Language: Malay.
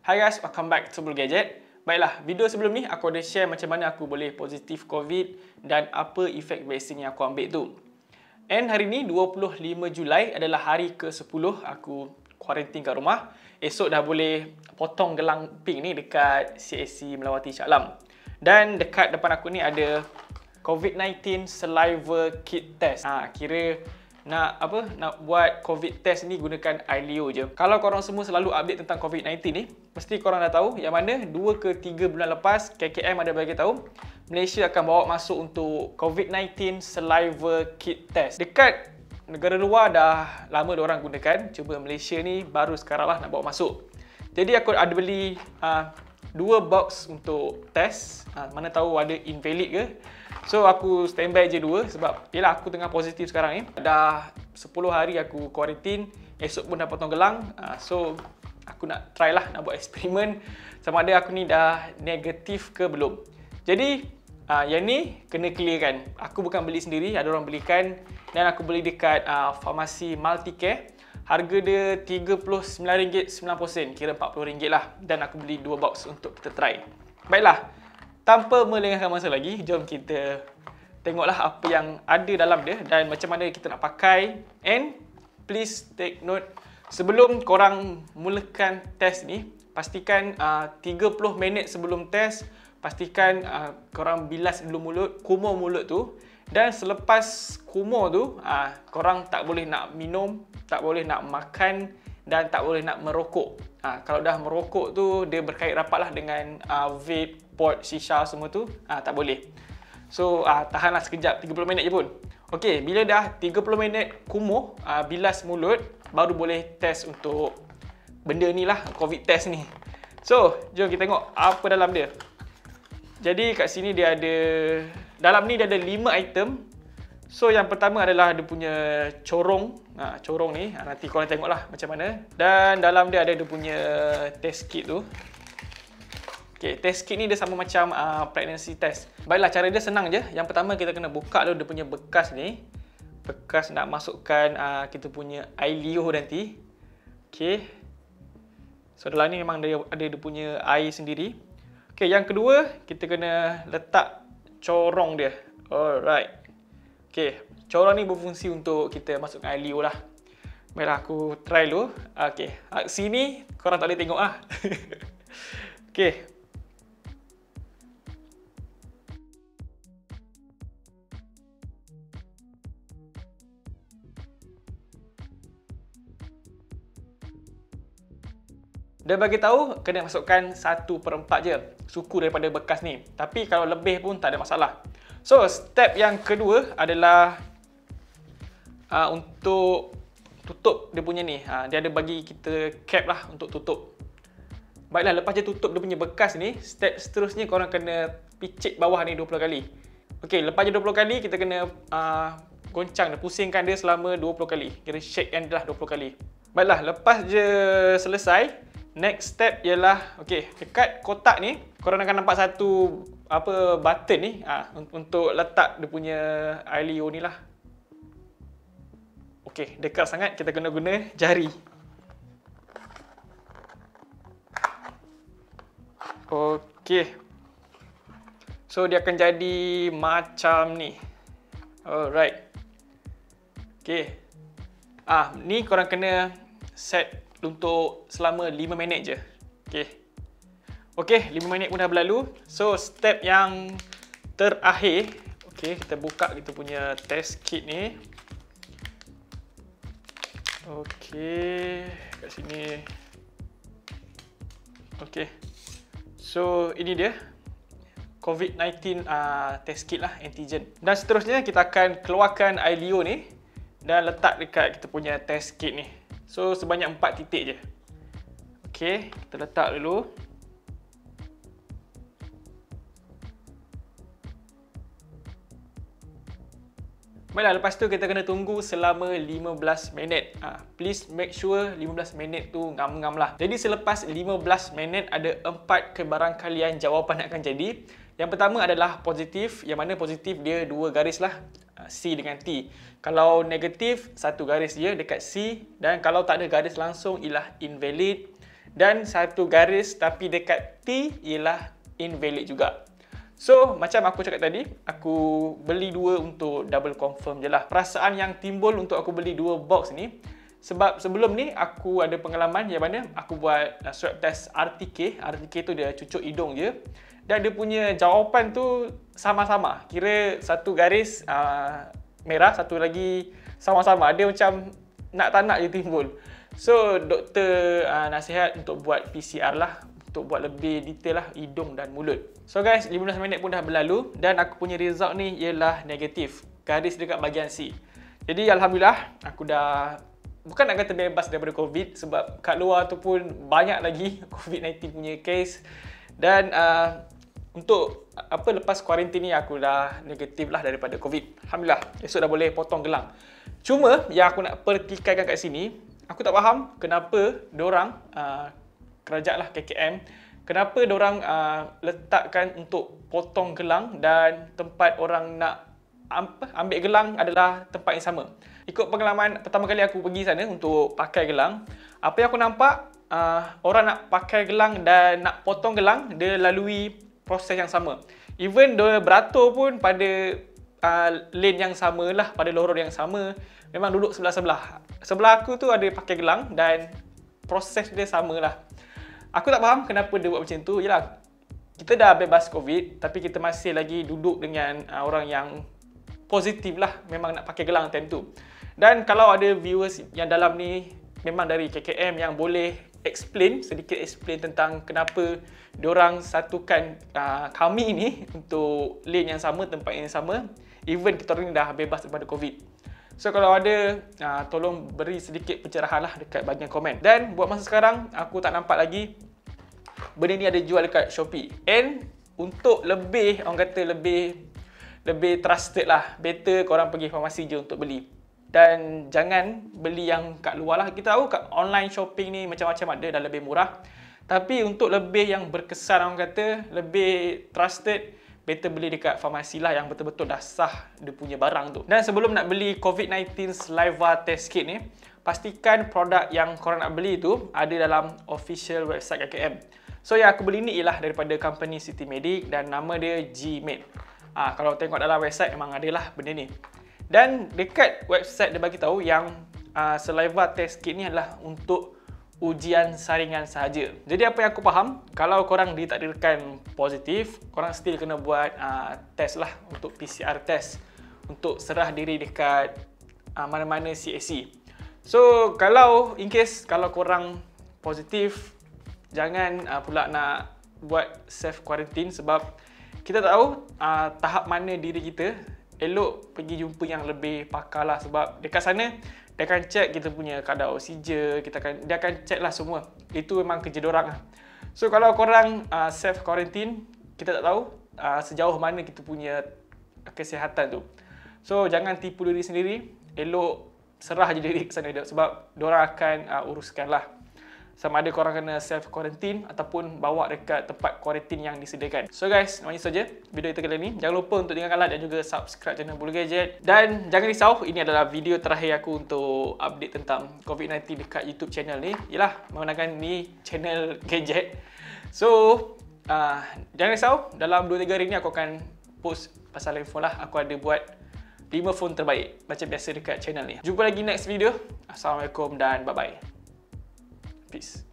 Hi guys, welcome back to Blue Gadget. Baiklah, video sebelum ni aku ada share macam mana aku boleh positif COVID dan apa efek vaksin yang aku ambil tu. And hari ni 25 Julai adalah hari ke-10 aku kuarantin kat rumah. Esok dah boleh potong gelang pink ni dekat CAC Melawati Shah Alam. Dan dekat depan aku ni ada COVID-19 saliva kit test. Kira nak buat COVID test ni gunakan iLeo je. Kalau korang semua selalu update tentang COVID-19 ni, mesti korang dah tahu yang mana 2 ke 3 bulan lepas KKM ada bagi tahu Malaysia akan bawa masuk untuk COVID-19 saliva kit test. Dekat negara luar dah lama diorang gunakan, cuma Malaysia ni baru sekarang lah nak bawa masuk. Jadi aku ada beli 2 box untuk test, mana tahu ada invalid ke. So aku standby je 2 sebab yelah aku tengah positif sekarang ni. Dah 10 hari aku kuarantin, esok pun dah potong gelang. So aku nak try lah, nak buat eksperimen sama ada aku ni dah negatif ke belum. Jadi yang ni kena clear kan. Aku bukan beli sendiri, ada orang belikan dan aku beli dekat farmasi Multicare. Harga dia RM39.90, kira RM40 lah. Dan aku beli 2 box untuk kita try. Baiklah, tanpa melengahkan masa lagi, jom kita tengoklah apa yang ada dalam dia dan macam mana kita nak pakai. And please take note, sebelum korang mulakan test ni, pastikan 30 minit sebelum test, pastikan korang bilas dulu mulut, kumur mulut tu. Dan selepas kumur tu, korang tak boleh nak minum, tak boleh nak makan dan tak boleh nak merokok. Kalau dah merokok tu, dia berkait rapatlah dengan vape, pot, shisha semua tu, tak boleh. So, tahanlah sekejap, 30 minit je pun. Okey, bila dah 30 minit kumur, bilas mulut, baru boleh test untuk benda ni lah, COVID test ni. So, jom kita tengok apa dalam dia. Jadi kat sini dia ada, dalam ni dia ada 5 item. So yang pertama adalah dia punya corong. Corong ni nanti korang tengoklah macam mana. Dan dalam dia ada dia punya test kit tu. Okay, test kit ni dia sama macam pregnancy test. Baiklah, cara dia senang je. Yang pertama kita kena buka dulu dia punya bekas ni. Bekas nak masukkan kita punya iLeo nanti. Okay. So dalam ni memang ada dia punya air sendiri. Okay, yang kedua kita kena letak corong dia. Alright. Okay, corong ni berfungsi untuk kita masukkan iLeo lah. Baiklah, aku try dulu. Okay, sini korang tak boleh tengok lah. Okay. Dia bagi tahu kena masukkan 1/4 je suku daripada bekas ni. Tapi kalau lebih pun tak ada masalah. So, step yang kedua adalah untuk tutup dia punya ni. Dia ada bagi kita cap lah untuk tutup. Baiklah, lepas je tutup dia punya bekas ni, step seterusnya korang kena picit bawah ni 20 kali. Okey, lepas je 20 kali kita kena goncang dia, pusingkan dia selama 20 kali. Kira shake hand lah 20 kali. Baiklah, lepas je selesai, next step ialah, okey, dekat kotak ni korang akan nampak satu button ni untuk letak dia punya iLeo ni lah. Okey, dekat sangat kita kena guna jari. Okey. So dia akan jadi macam ni. Alright. Okey. Ni korang kena set untuk selama 5 minit je. Okey. Okey, 5 minit pun dah berlalu. So, step yang terakhir, okey, kita buka kita punya test kit ni. Okey, kat sini. Okey. So, ini dia COVID-19 test kit lah, antigen. Dan seterusnya kita akan keluarkan iLeo ni dan letak dekat kita punya test kit ni. So, sebanyak 4 titik je. Okey, kita letak dulu. Baiklah, lepas tu kita kena tunggu selama 15 minit. Please make sure 15 minit tu ngam-ngam lah. Jadi selepas 15 minit ada 4 kebarangkalian jawapan akan jadi. Yang pertama adalah positif, yang mana positif dia 2 garis lah. C dengan T. Kalau negatif, 1 garis je dekat C. Dan kalau tak ada garis langsung ialah invalid. Dan satu garis tapi dekat T ialah invalid juga. So, macam aku cakap tadi, aku beli dua untuk double confirm je lah. Perasaan yang timbul untuk aku beli dua box ni, sebab sebelum ni aku ada pengalaman yang mana aku buat swab test RTK. RTK tu dia cucuk hidung je. Dan dia punya jawapan tu sama-sama. Kira satu garis merah, satu lagi sama-sama. Dia macam nak tak nak je timbul. So, doktor nasihat untuk buat PCR lah. Untuk buat lebih detail lah hidung dan mulut. So guys, 15 minit pun dah berlalu dan aku punya result ni ialah negatif. Garis dekat bahagian C. Jadi Alhamdulillah, aku dah bukan nak kata bebas daripada COVID sebab kat luar tu pun banyak lagi COVID-19 punya case. Dan untuk lepas kuarantin ni aku dah negatif lah daripada COVID. Alhamdulillah, esok dah boleh potong gelang. Cuma yang aku nak pertikaikan kat sini, aku tak faham kenapa diorang kerajaan lah KKM, kenapa diorang letakkan untuk potong gelang dan tempat orang nak ambil gelang adalah tempat yang sama. Ikut pengalaman pertama kali aku pergi sana untuk pakai gelang, apa yang aku nampak, orang nak pakai gelang dan nak potong gelang, dia lalui proses yang sama. Even dia beratur pun pada lane yang sama lah, pada lorong yang sama, memang duduk sebelah-sebelah. Sebelah aku tu ada pakai gelang dan proses dia sama lah. Aku tak faham kenapa dia buat macam tu. Yelah, kita dah bebas COVID tapi kita masih lagi duduk dengan orang yang positif lah. Memang nak pakai gelang time tu. Dan kalau ada viewers yang dalam ni memang dari KKM yang boleh sedikit explain tentang kenapa diorang satukan kami ni untuk lane yang sama, tempat yang sama, even kita orang ni dah bebas daripada COVID. So kalau ada, tolong beri sedikit pencerahan lah dekat bahagian komen. Dan buat masa sekarang, aku tak nampak lagi benda ni ada jual dekat Shopee. And untuk lebih, orang kata lebih trusted lah, better korang pergi farmasi je untuk beli. Dan jangan beli yang kat luar lah. Kita tahu kat online shopping ni macam-macam ada dan lebih murah. Tapi untuk lebih yang berkesan, orang kata lebih trusted, better beli dekat farmasi lah yang betul-betul dah sah dia punya barang tu. Dan sebelum nak beli COVID-19 saliva test kit ni, pastikan produk yang korang nak beli tu ada dalam official website KKM. So yang aku beli ni ialah daripada company City Medic dan nama dia G-Med. Kalau tengok dalam website memang ada lah benda ni. Dan dekat website dia bagi tahu yang saliva test kit ni adalah untuk ujian saringan sahaja. Jadi apa yang aku faham, kalau korang ditakdirkan positif, korang still kena buat test lah untuk PCR test untuk serah diri dekat mana-mana CAC. So kalau in case kalau korang positif, jangan pula nak buat self quarantine sebab kita tahu tahap mana diri kita, elok pergi jumpa yang lebih pakar lah sebab dekat sana dia akan check kita punya kadar oksigen, dia akan check lah semua. Itu memang kerja diorang lah. So kalau korang self quarantine, kita tak tahu sejauh mana kita punya kesihatan tu. So jangan tipu diri sendiri, elok serah je diri ke sana sebab diorang akan uruskan lah. Sama ada korang kena self quarantine ataupun bawa dekat tempat quarantine yang disediakan. So guys, namanya saja video kita kali ni. Jangan lupa untuk tinggalkan like dan juga subscribe channel Bulu Gadget. Dan jangan risau, ini adalah video terakhir aku untuk update tentang COVID-19 dekat YouTube channel ni. Yalah, menggunakan ni channel gadget. So, jangan risau, dalam 2-3 hari ni aku akan post pasal iPhone lah. Aku ada buat 5 phone terbaik macam biasa dekat channel ni. Jumpa lagi next video. Assalamualaikum dan bye-bye. Peace.